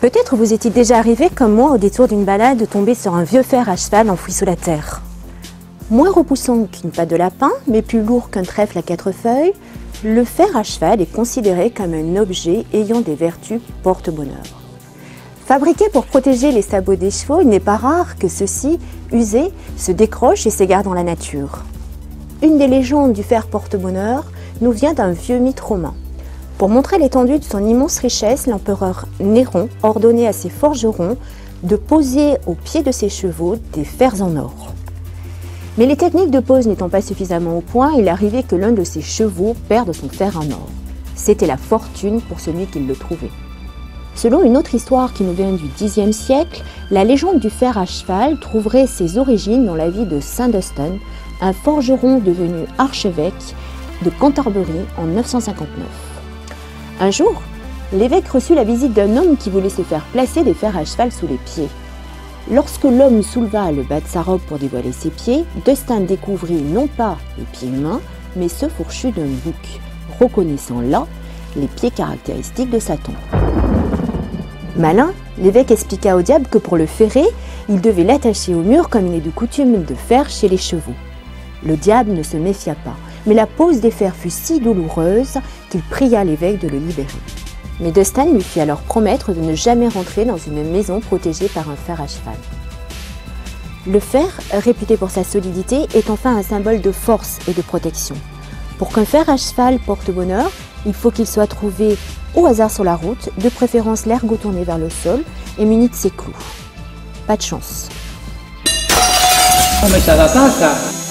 Peut-être vous est-il déjà arrivé, comme moi, au détour d'une balade, de tomber sur un vieux fer à cheval enfoui sous la terre. Moins repoussant qu'une patte de lapin, mais plus lourd qu'un trèfle à 4 feuilles, le fer à cheval est considéré comme un objet ayant des vertus porte-bonheur. Fabriqué pour protéger les sabots des chevaux, il n'est pas rare que ceux-ci, usés, se décrochent et s'égarent dans la nature. Une des légendes du fer porte-bonheur nous vient d'un vieux mythe romain. Pour montrer l'étendue de son immense richesse, l'empereur Néron ordonnait à ses forgerons de poser au pied de ses chevaux des fers en or. Mais les techniques de pose n'étant pas suffisamment au point, il arrivait que l'un de ses chevaux perde son fer en or. C'était la fortune pour celui qui le trouvait. Selon une autre histoire qui nous vient du Xe siècle, la légende du fer à cheval trouverait ses origines dans la vie de Saint Dunstan, un forgeron devenu archevêque de Canterbury en 959. Un jour, l'évêque reçut la visite d'un homme qui voulait se faire placer des fers à cheval sous les pieds. Lorsque l'homme souleva le bas de sa robe pour dévoiler ses pieds, Dunstan découvrit non pas les pieds humains, mais ceux fourchus d'un bouc, reconnaissant là les pieds caractéristiques de Satan. Malin, l'évêque expliqua au diable que pour le ferrer, il devait l'attacher au mur comme il est de coutume de faire chez les chevaux. Le diable ne se méfia pas, mais la pose des fers fut si douloureuse qu'il pria l'évêque de le libérer. Mais Dunstan lui fit alors promettre de ne jamais rentrer dans une maison protégée par un fer à cheval. Le fer, réputé pour sa solidité, est enfin un symbole de force et de protection. Pour qu'un fer à cheval porte bonheur, il faut qu'il soit trouvé au hasard sur la route, de préférence l'ergot tourné vers le sol et muni de ses clous. Pas de chance. Oh mais ça va pas ça!